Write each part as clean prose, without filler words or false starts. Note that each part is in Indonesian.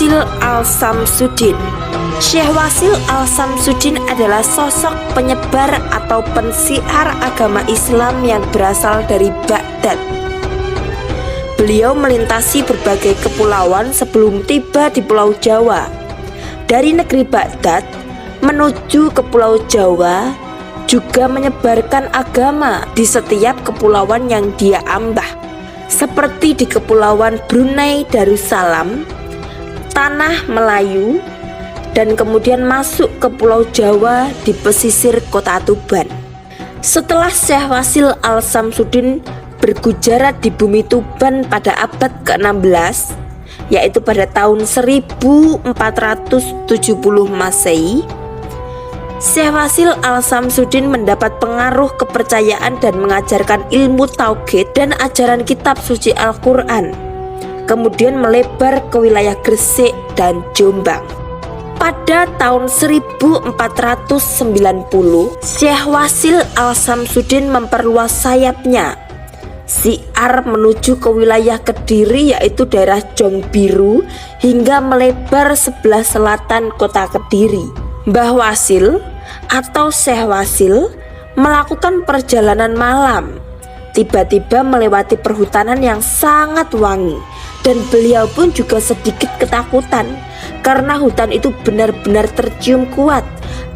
Wasil Al-Samsudin. Syekh Wasil Al-Samsudin adalah sosok penyebar atau pensiar agama Islam yang berasal dari Baghdad. Beliau melintasi berbagai kepulauan sebelum tiba di Pulau Jawa. Dari negeri Baghdad menuju ke Pulau Jawa, juga menyebarkan agama di setiap kepulauan yang dia ambah, seperti di Kepulauan Brunei Darussalam, Tanah Melayu, dan kemudian masuk ke Pulau Jawa di pesisir kota Tuban. Setelah Syekh Wasil Al-Samsudin bergujarat di bumi Tuban pada abad ke-16, yaitu pada tahun 1470 Masehi, Syekh Wasil Al-Samsudin mendapat pengaruh kepercayaan dan mengajarkan ilmu tauhid dan ajaran kitab suci Al-Quran. Kemudian melebar ke wilayah Gresik dan Jombang. Pada tahun 1490, Syekh Wasil Al-Samsudin memperluas sayapnya, siar menuju ke wilayah Kediri, yaitu daerah Jong Biru, hingga melebar sebelah selatan kota Kediri. Mbah Wasil atau Syekh Wasil melakukan perjalanan malam, tiba-tiba melewati perhutanan yang sangat wangi, dan beliau pun juga sedikit ketakutan karena hutan itu benar-benar tercium kuat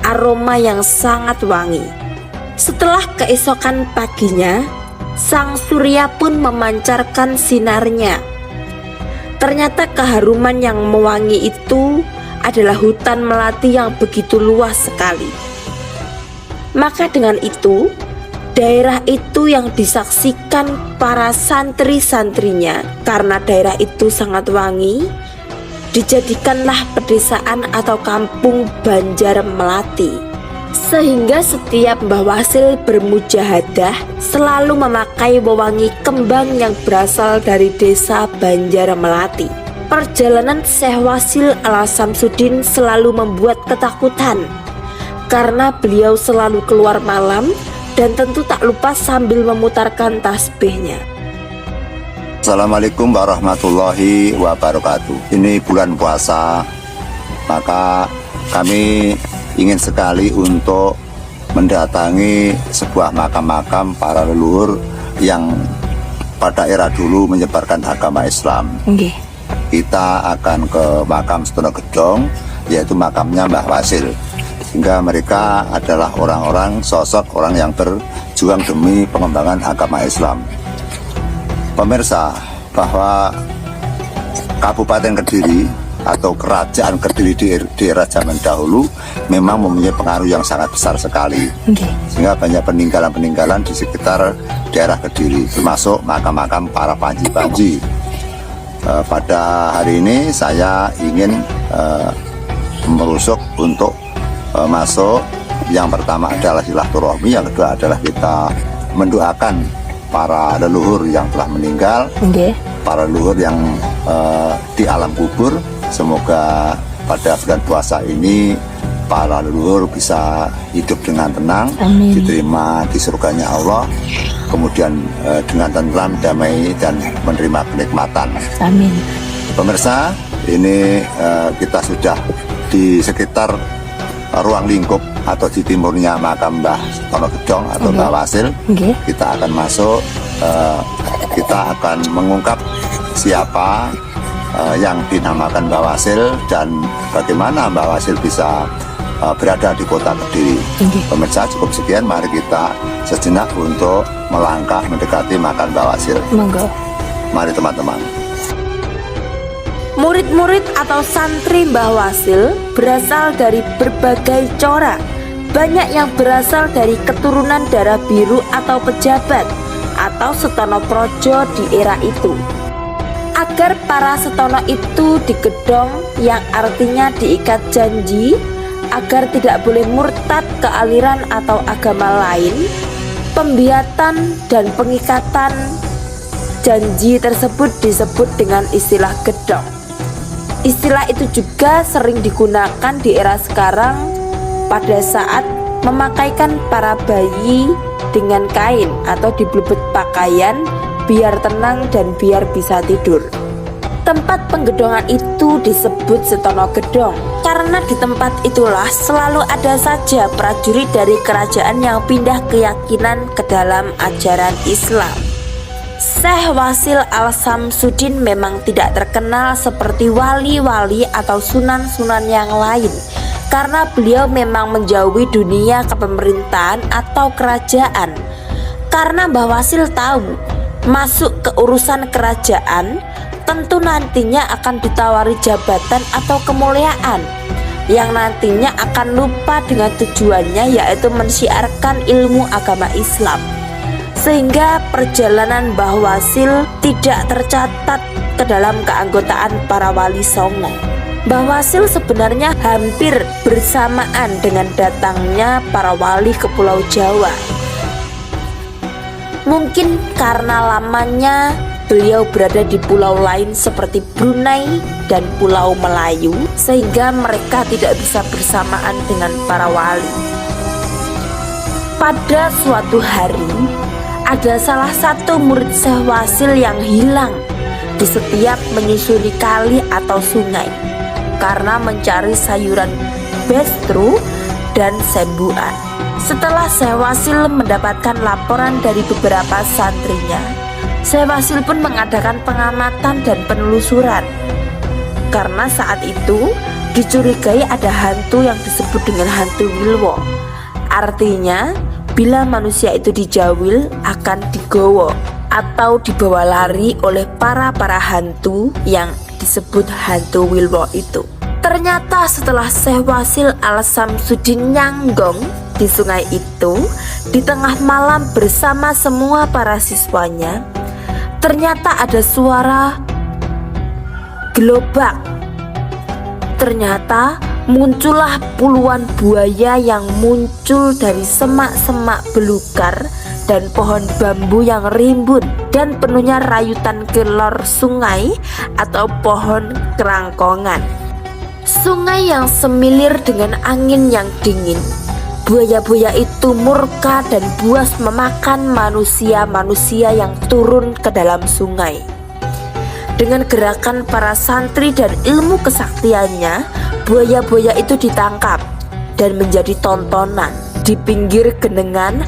aroma yang sangat wangi. Setelah keesokan paginya, sang surya pun memancarkan sinarnya. Ternyata keharuman yang mewangi itu adalah hutan melati yang begitu luas sekali. Maka dengan itu, daerah itu yang disaksikan para santri-santrinya, karena daerah itu sangat wangi, dijadikanlah pedesaan atau kampung Banjar Melati. Sehingga setiap Mbah Wasil bermujahadah selalu memakai wewangi kembang yang berasal dari desa Banjar Melati. Perjalanan Syekh Wasil Al-Samsudin selalu membuat ketakutan, karena beliau selalu keluar malam dan tentu tak lupa sambil memutarkan tasbihnya. Assalamualaikum warahmatullahi wabarakatuh. Ini bulan puasa, maka kami ingin sekali untuk mendatangi sebuah makam-makam para leluhur yang pada era dulu menyebarkan agama Islam. Kita akan ke makam Setono Gedong, yaitu makamnya Mbah Wasil. Sehingga mereka adalah orang-orang, sosok orang yang berjuang demi pengembangan agama Islam. Pemirsa, bahwa Kabupaten Kediri atau Kerajaan Kediri di era zaman dahulu memang mempunyai pengaruh yang sangat besar sekali. Sehingga banyak peninggalan-peninggalan di sekitar daerah Kediri, termasuk makam-makam para panji-panji. Pada hari ini saya ingin merusuk untuk masuk. Yang pertama adalah silaturahmi, yang kedua adalah kita mendoakan para leluhur yang telah meninggal, para leluhur yang di alam kubur. Semoga pada bulan puasa ini para leluhur bisa hidup dengan tenang, diterima di surganya Allah, kemudian dengan tentram, damai, dan menerima kenikmatan. Amin. Pemirsa, ini kita sudah di sekitar ruang lingkup atau di timurnya makam Mbah Setono Gedong atau Mbah Wasil. Kita akan masuk, kita akan mengungkap siapa yang dinamakan Mbah Wasil dan bagaimana Mbah Wasil bisa berada di kota Kediri. Pemirsa, cukup sekian, mari kita sejenak untuk melangkah mendekati makam Mbah Wasil. Mari teman-teman. Murid-murid atau santri Mbah Wasil berasal dari berbagai corak. Banyak yang berasal dari keturunan darah biru atau pejabat atau Setono Projo di era itu. Agar para Setono itu digedong, yang artinya diikat janji agar tidak boleh murtad ke aliran atau agama lain, pembiatan dan pengikatan janji tersebut disebut dengan istilah gedong. Istilah itu juga sering digunakan di era sekarang pada saat memakaikan para bayi dengan kain atau dibelebet pakaian biar tenang dan biar bisa tidur. Tempat penggedongan itu disebut Setono Gedong karena di tempat itulah selalu ada saja prajurit dari kerajaan yang pindah keyakinan ke dalam ajaran Islam. Syekh Wasil Al-Samsudin memang tidak terkenal seperti wali-wali atau sunan-sunan yang lain karena beliau memang menjauhi dunia kepemerintahan atau kerajaan. Karena Mbah Wasil tahu masuk ke urusan kerajaan tentu nantinya akan ditawari jabatan atau kemuliaan yang nantinya akan lupa dengan tujuannya, yaitu mensiarkan ilmu agama Islam. Sehingga perjalanan Mbah Wasil tidak tercatat ke dalam keanggotaan para wali songo. Mbah Wasil sebenarnya hampir bersamaan dengan datangnya para wali ke Pulau Jawa. Mungkin karena lamanya beliau berada di pulau lain seperti Brunei dan Pulau Melayu, sehingga mereka tidak bisa bersamaan dengan para wali. Pada suatu hari, ada salah satu murid Syekh Wasil yang hilang di setiap menyusuri kali atau sungai karena mencari sayuran bestru dan sembuan. Setelah Syekh Wasil mendapatkan laporan dari beberapa santrinya, Syekh Wasil pun mengadakan pengamatan dan penelusuran. Karena saat itu dicurigai ada hantu yang disebut dengan hantu Wilwo. Artinya bila manusia itu dijawil akan digowo atau dibawa lari oleh para hantu yang disebut hantu Wilwo itu. Ternyata setelah Syekh Wasil Al-Samsudin nyanggong di sungai itu di tengah malam bersama semua para siswanya, ternyata ada suara gelobak. Ternyata muncullah puluhan buaya yang muncul dari semak-semak belukar dan pohon bambu yang rimbun dan penuhnya rayutan kelor sungai atau pohon kerangkongan. Sungai yang semilir dengan angin yang dingin. Buaya-buaya itu murka dan buas memakan manusia-manusia yang turun ke dalam sungai. Dengan gerakan para santri dan ilmu kesaktiannya, buaya-buaya itu ditangkap dan menjadi tontonan di pinggir genangan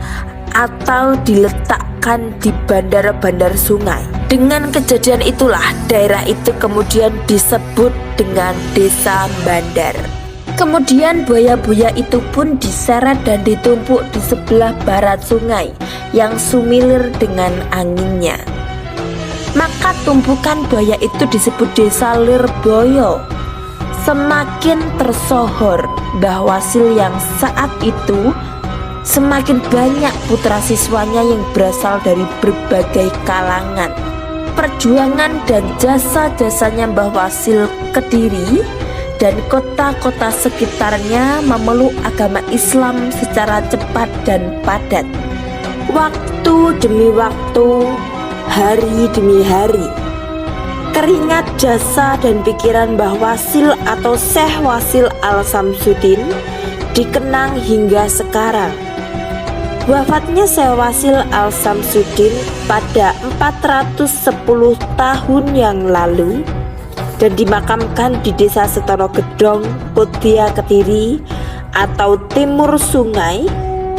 atau diletakkan di bandar-bandar sungai. Dengan kejadian itulah daerah itu kemudian disebut dengan Desa Bandar. Kemudian buaya-buaya itu pun diseret dan ditumpuk di sebelah barat sungai yang sumilir dengan anginnya. Maka tumpukan buaya itu disebut Desa Lirboyo. Semakin tersohor Mbah Wasil yang saat itu, semakin banyak putra siswanya yang berasal dari berbagai kalangan. Perjuangan dan jasa-jasanya Mbah Wasil Kediri dan kota-kota sekitarnya memeluk agama Islam secara cepat dan padat. Waktu demi waktu, hari demi hari, keringat jasa dan pikiran Mbah Wasil atau Syekh Wasil Al-Samsudin dikenang hingga sekarang. Wafatnya Syekh Wasil Al-Samsudin pada 410 tahun yang lalu dan dimakamkan di Desa Setono Gedong, Kodia Kediri atau Timur Sungai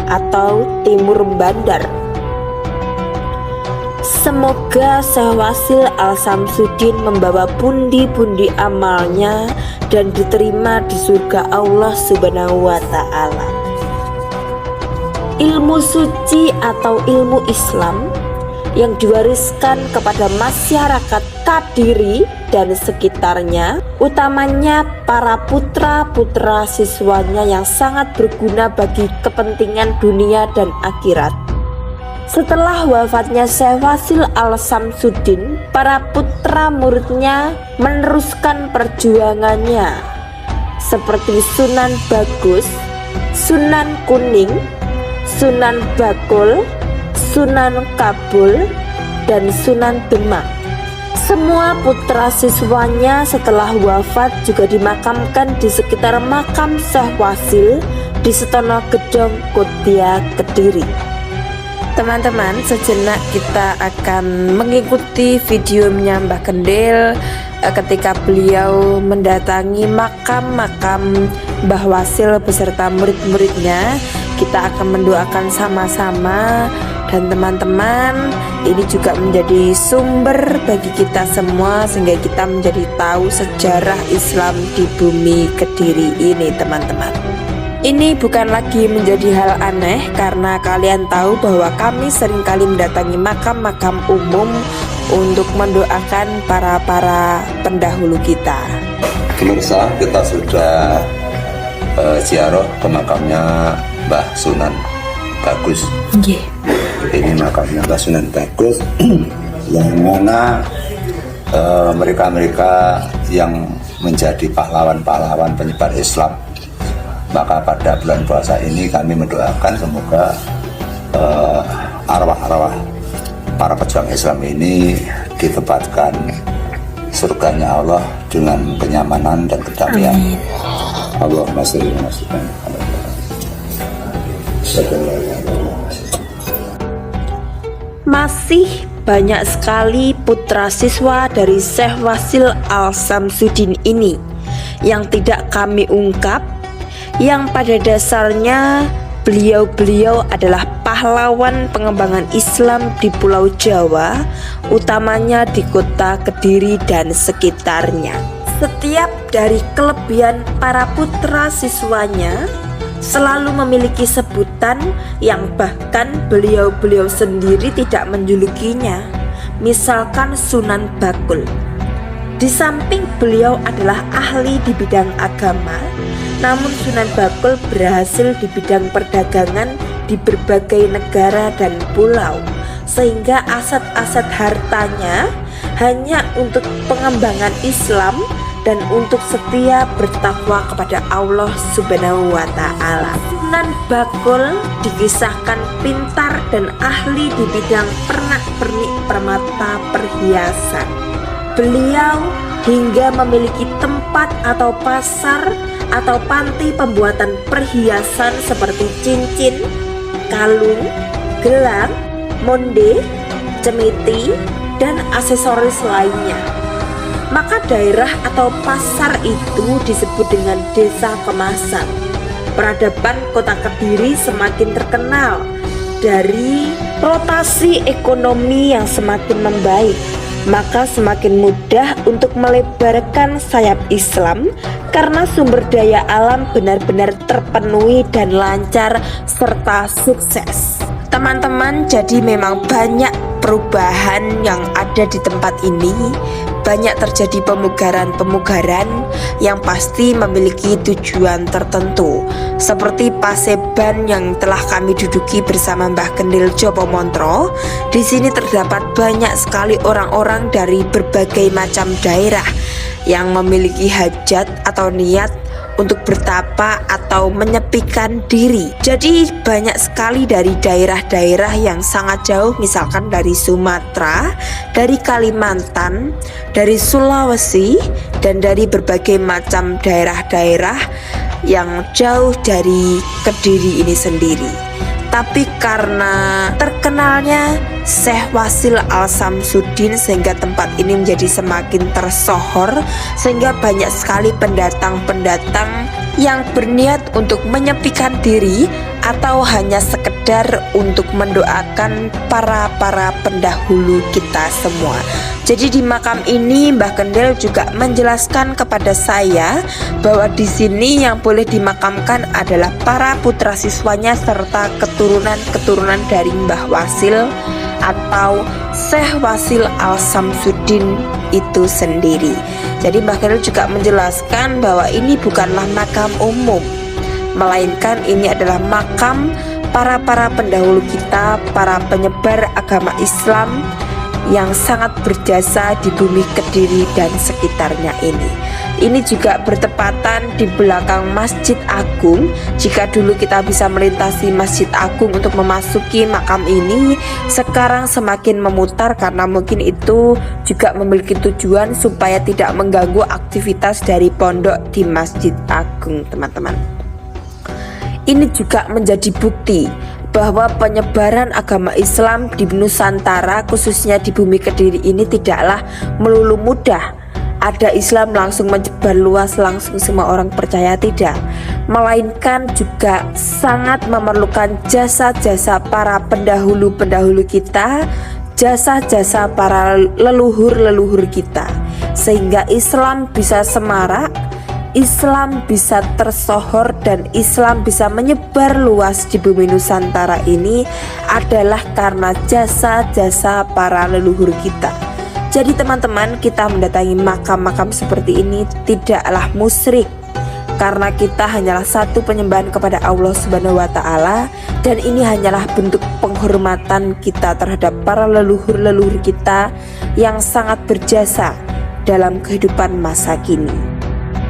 atau Timur Bandar. Semoga Syekh Wasil Al-Samsudin membawa pundi-pundi amalnya dan diterima di surga Allah Subhanahu wa Ta'ala. Ilmu suci atau ilmu Islam yang diwariskan kepada masyarakat Kediri dan sekitarnya, utamanya para putra-putra siswanya yang sangat berguna bagi kepentingan dunia dan akhirat. Setelah wafatnya Syekh Wasil Al-Samsudin, para putra muridnya meneruskan perjuangannya seperti Sunan Bagus, Sunan Kuning, Sunan Bakul, Sunan Kabul, dan Sunan Demak. Semua putra siswanya setelah wafat juga dimakamkan di sekitar makam Syekh Wasil di Setono Gedong, Kodia Kediri. Teman-teman, sejenak kita akan mengikuti videonya Mbah Kendil ketika beliau mendatangi makam-makam Mbah Wasil beserta murid-muridnya. Kita akan mendoakan sama-sama, dan teman-teman, ini juga menjadi sumber bagi kita semua sehingga kita menjadi tahu sejarah Islam di bumi Kediri ini, teman-teman. Ini bukan lagi menjadi hal aneh karena kalian tahu bahwa kami seringkali mendatangi makam-makam umum untuk mendoakan para pendahulu kita. Pemirsa, kita sudah ziarah ke makamnya Mbah Sunan Bagus. Ini makamnya Mbah Sunan Bagus yang mana mereka-mereka yang menjadi pahlawan-pahlawan penyebar Islam. Maka pada bulan puasa ini kami mendoakan semoga arwah-arwah para pejuang Islam ini ditempatkan surganya Allah dengan kenyamanan dan kedamaian. Allahumma sholli wa sallim. Masih banyak sekali putra siswa dari Syekh Wasil Al-Samsudin ini yang tidak kami ungkap, yang pada dasarnya beliau adalah pahlawan pengembangan Islam di Pulau Jawa, utamanya di kota Kediri dan sekitarnya. Setiap dari kelebihan para putra siswanya selalu memiliki sebutan yang bahkan beliau sendiri tidak menjulukinya, misalkan Sunan Bakul. Di samping beliau adalah ahli di bidang agama, namun Sunan Bakul berhasil di bidang perdagangan di berbagai negara dan pulau, sehingga aset-aset hartanya hanya untuk pengembangan Islam dan untuk setia bertakwa kepada Allah Subhanahu wa Ta'ala. Sunan Bakul dikisahkan pintar dan ahli di bidang pernak-pernik permata perhiasan. Beliau hingga memiliki tempat atau pasar atau panti pembuatan perhiasan seperti cincin, kalung, gelang, monde, cemiti, dan aksesoris lainnya. Maka daerah atau pasar itu disebut dengan desa kemasan. Peradaban kota Kediri semakin terkenal dari rotasi ekonomi yang semakin membaik, maka semakin mudah untuk melebarkan sayap Islam karena sumber daya alam benar-benar terpenuhi dan lancar serta sukses. Teman-teman, jadi memang banyak perubahan yang ada di tempat ini. Banyak terjadi pemugaran-pemugaran yang pasti memiliki tujuan tertentu, seperti Paseban yang telah kami duduki bersama Mbah Kendil Jopo Montro. Di sini terdapat banyak sekali orang-orang dari berbagai macam daerah yang memiliki hajat atau niat untuk bertapa atau menyepikan diri. Jadi banyak sekali dari daerah-daerah yang sangat jauh, misalkan dari Sumatera, dari Kalimantan, dari Sulawesi, dan dari berbagai macam daerah-daerah yang jauh dari Kediri ini sendiri. Tapi karena terkenalnya Syekh Wasil Al-Samsudin sehingga tempat ini menjadi semakin tersohor, sehingga banyak sekali pendatang-pendatang yang berniat untuk menyepikan diri atau hanya sekedar untuk mendoakan para pendahulu kita semua. Jadi di makam ini Mbah Kendel juga menjelaskan kepada saya bahwa di sini yang boleh dimakamkan adalah para putra siswanya serta keturunan-keturunan dari Mbah Wasil atau Syekh Wasil Al-Samsudin itu sendiri. Jadi Mbah Kendel juga menjelaskan bahwa ini bukanlah makam umum, melainkan ini adalah makam para pendahulu kita, para penyebar agama Islam yang sangat berjasa di bumi Kediri dan sekitarnya ini. Ini juga bertepatan di belakang Masjid Agung. Jika dulu kita bisa melintasi Masjid Agung untuk memasuki makam ini, sekarang semakin memutar karena mungkin itu juga memiliki tujuan supaya tidak mengganggu aktivitas dari pondok di Masjid Agung, teman-teman. Ini juga menjadi bukti bahwa penyebaran agama Islam di Nusantara, khususnya di bumi Kediri ini, tidaklah melulu mudah. ada Islam langsung menyebar luas, langsung semua orang percaya, tidak. Melainkan juga sangat memerlukan jasa-jasa para pendahulu-pendahulu kita, jasa-jasa para leluhur-leluhur kita, sehingga Islam bisa semarak, Islam bisa tersohor, dan Islam bisa menyebar luas di bumi Nusantara ini adalah karena jasa-jasa para leluhur kita. Jadi teman-teman, kita mendatangi makam-makam seperti ini tidaklah musyrik, karena kita hanyalah satu penyembahan kepada Allah Subhanahu wa Ta'ala, dan ini hanyalah bentuk penghormatan kita terhadap para leluhur-leluhur kita yang sangat berjasa dalam kehidupan masa kini.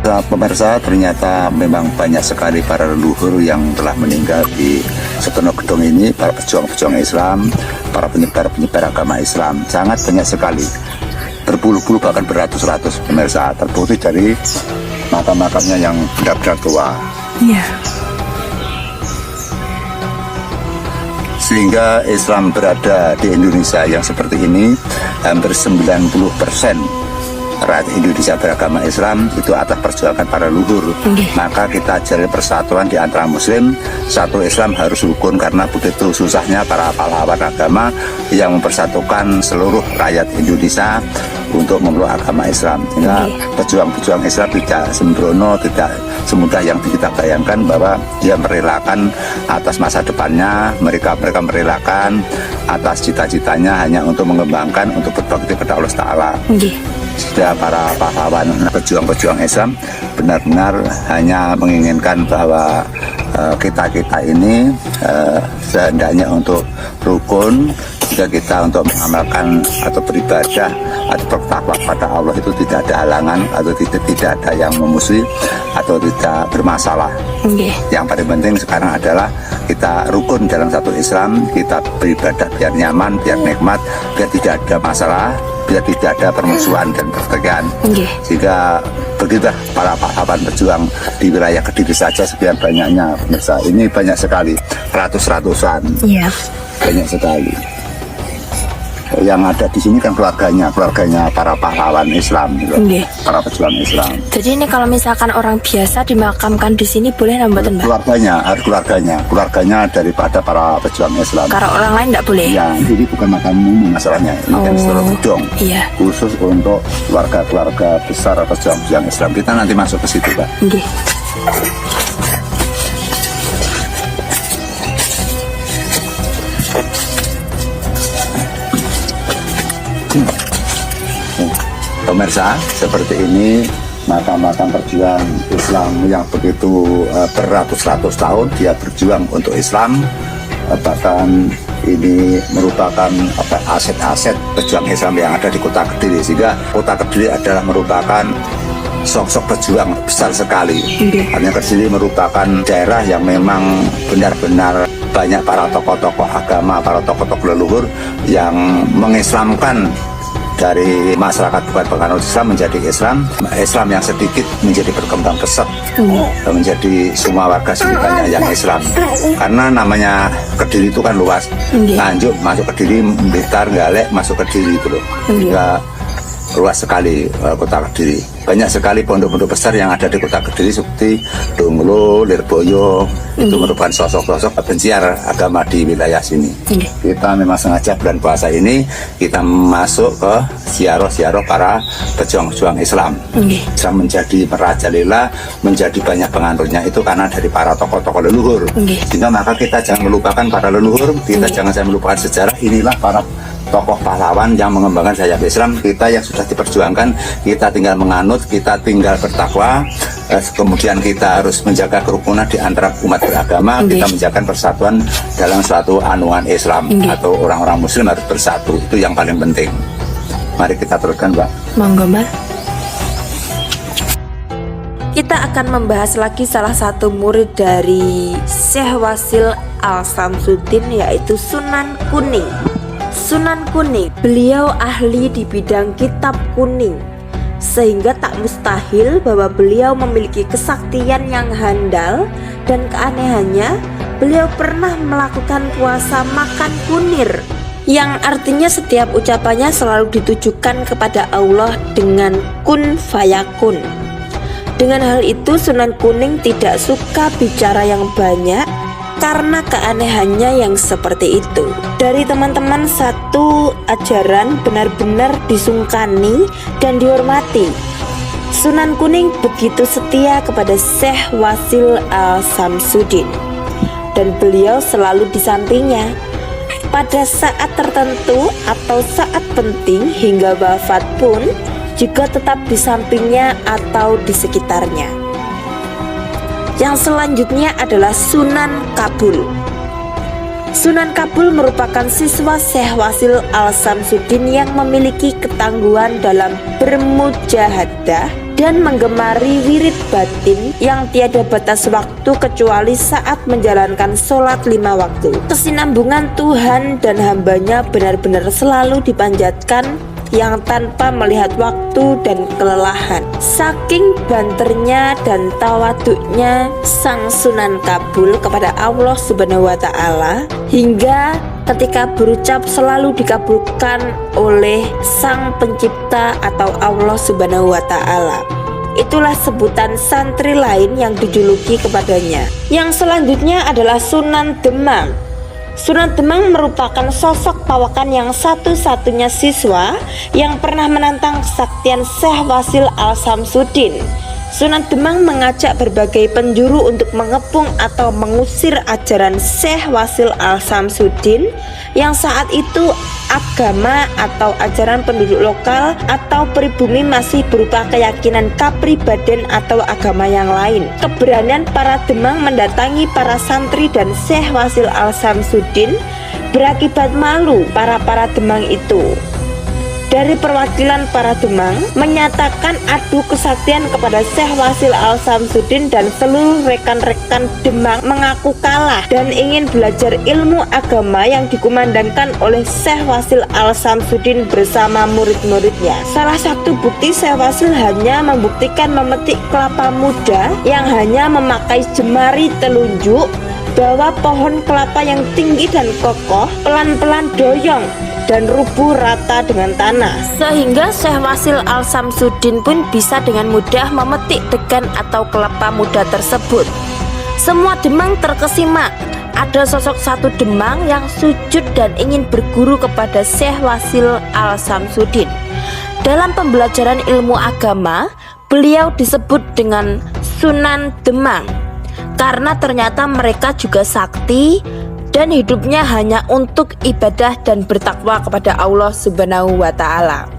Pemirsa, ternyata memang banyak sekali para leluhur yang telah meninggal di Setono Gedong ini, para pejuang-pejuang Islam, para penyebar-penyebar agama Islam, sangat banyak sekali, berpuluh-puluh bahkan beratus-ratus pemirsa, terbukti dari makam-makamnya yang benar-benar tua. Iya. Sehingga Islam berada di Indonesia yang seperti ini, hampir 90% rakyat Indonesia beragama Islam itu atas perjuangan para leluhur. Maka kita jalin persatuan di antara Muslim, satu Islam harus rukun, karena begitu susahnya para pahlawan agama yang mempersatukan seluruh rakyat Indonesia untuk memeluk agama Islam. Sehingga pejuang-pejuang Islam tidak sembrono, tidak semudah yang kita bayangkan, bahwa dia merelakan atas masa depannya, mereka merelakan atas cita-citanya hanya untuk mengembangkan, untuk berbakti pada Allah Ta'ala. Sudah para pahlawan pejuang-pejuang Islam benar-benar hanya menginginkan bahwa kita-kita ini sehendaknya untuk rukun, jika kita untuk mengamalkan atau beribadah atau bertakwa pada Allah itu tidak ada halangan atau tidak ada yang memusuhi atau tidak bermasalah. Yang paling penting sekarang adalah kita rukun dalam satu Islam, kita beribadah biar nyaman, biar nikmat, biar tidak ada masalah, biar tidak ada permusuhan dan pertikaian. Sehingga begitulah para pahlawan berjuang di wilayah Kediri saja sekian banyaknya pemirsa. Ini banyak sekali, ratus-ratusan. Banyak sekali. Yang ada di sini kan keluarganya para pahlawan Islam, gitu. Para pejuang Islam. Jadi ini kalau misalkan orang biasa dimakamkan di sini boleh nambah mbak? Harus keluarganya daripada para pejuang Islam. Kalau orang lain tidak boleh? Ya, ini bukan makam umum masalahnya. Ini kan Setono Gedong. Khusus untuk keluarga-keluarga besar pejuang-pejuang Islam. Kita nanti masuk ke situ, Pak. Pemirsa, seperti ini makam-makam perjuang Islam yang begitu beratus-ratus tahun dia berjuang untuk Islam. Bahkan ini merupakan aset-aset pejuang Islam yang ada di Kota Kediri, sehingga Kota Kediri adalah merupakan sosok pejuang besar sekali. Karena Kediri merupakan daerah yang memang benar-benar banyak para tokoh-tokoh agama, para tokoh-tokoh leluhur yang mengislamkan dari masyarakat bukan penganut Islam menjadi Islam yang sedikit menjadi berkembang pesat, menjadi semua warga sekitarnya yang Islam. Karena namanya Kediri itu kan luas, Nganjuk masuk Kediri, Blitar, Galek masuk Kediri itu loh, hingga luas sekali Kota Kediri. Banyak sekali pondok-pondok besar yang ada di Kota Kediri seperti Donglo, Lirboyo, itu merupakan sosok-sosok penciar agama di wilayah sini. Kita memang sengaja bulan puasa ini kita masuk ke ziarah-ziarah para pejuang-pejuang Islam. Islam menjadi merajalela, menjadi banyak penganutnya itu karena dari para tokoh-tokoh leluhur. Sehingga maka kita jangan melupakan para leluhur, kita jangan melupakan sejarah. Inilah para tokoh pahlawan yang mengembangkan sayap Islam. Kita yang sudah diperjuangkan, kita tinggal menganut, kita tinggal bertakwa, kemudian kita harus menjaga kerukunan di antara umat beragama, kita menjaga persatuan dalam suatu anuan Islam atau orang-orang Muslim harus bersatu, itu yang paling penting. Mari kita teruskan, Mbak. Monggo, Mbak. Kita akan membahas lagi salah satu murid dari Syekh Wasil Al-Samsuddin, yaitu Sunan Kuning. Sunan Kuning, beliau ahli di bidang kitab kuning, sehingga tak mustahil bahwa beliau memiliki kesaktian yang handal. Dan keanehannya, beliau pernah melakukan puasa makan kunir, yang artinya setiap ucapannya selalu ditujukan kepada Allah dengan kun fayakun. Dengan hal itu Sunan Kuning tidak suka bicara yang banyak karena keanehannya yang seperti itu. Dari teman-teman satu ajaran benar-benar disungkani dan dihormati. Sunan Kuning begitu setia kepada Syekh Wasil Al-Samsudin dan beliau selalu di sampingnya. Pada saat tertentu atau saat penting hingga wafat pun juga tetap di sampingnya atau di sekitarnya. Yang selanjutnya adalah Sunan Kabul. Sunan Kabul merupakan siswa Syekh Wasil Al-Samsudin yang memiliki ketangguhan dalam bermujahadah dan menggemari wirid batin yang tiada batas waktu kecuali saat menjalankan sholat 5 waktu. Kesinambungan Tuhan dan hambanya benar-benar selalu dipanjatkan yang tanpa melihat waktu dan kelelahan. Saking banternya dan tawaduknya sang Sunan Kabul kepada Allah Subhanahu wa Ta'ala, hingga ketika berucap selalu dikabulkan oleh Sang Pencipta atau Allah Subhanahu wa Ta'ala. Itulah sebutan santri lain yang dijuluki kepadanya. Yang selanjutnya adalah Sunan Demang. Sunan Demang merupakan sosok pawakan yang satu-satunya siswa yang pernah menantang kesaktian Syekh Wasil Al-Samsudin. Sunan Demang mengajak berbagai penjuru untuk mengepung atau mengusir ajaran Syekh Wasil Al-Samsudin yang saat itu agama atau ajaran penduduk lokal atau pribumi masih berupa keyakinan kepribadian atau agama yang lain. Keberanian para Demang mendatangi para santri dan Syekh Wasil Al-Samsudin berakibat malu para Demang itu. Dari perwakilan para Demang menyatakan adu kesaktian kepada Syekh Wasil Al-Samsudin dan seluruh rekan-rekan Demang mengaku kalah dan ingin belajar ilmu agama yang dikumandangkan oleh Syekh Wasil Al-Samsudin bersama murid-muridnya. Salah satu bukti Syekh Wasil hanya membuktikan memetik kelapa muda yang hanya memakai jemari telunjuk bahwa pohon kelapa yang tinggi dan kokoh pelan-pelan doyong dan rubuh rata dengan tanah, sehingga Syekh Wasil Al-Samsudin pun bisa dengan mudah memetik degan atau kelapa muda tersebut. Semua Demang terkesima. Ada sosok satu Demang yang sujud dan ingin berguru kepada Syekh Wasil Al-Samsudin. Dalam pembelajaran ilmu agama, beliau disebut dengan Sunan Demang karena ternyata mereka juga sakti dan hidupnya hanya untuk ibadah dan bertakwa kepada Allah Subhanahu wa Ta'ala.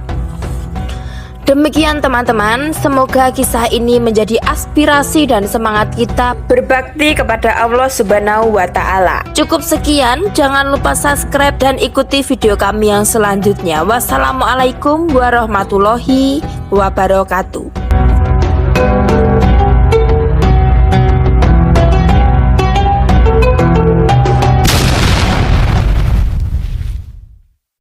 Demikian teman-teman, semoga kisah ini menjadi aspirasi dan semangat kita berbakti kepada Allah Subhanahu wa Ta'ala. Cukup sekian, jangan lupa subscribe dan ikuti video kami yang selanjutnya. Wassalamualaikum warahmatullahi wabarakatuh.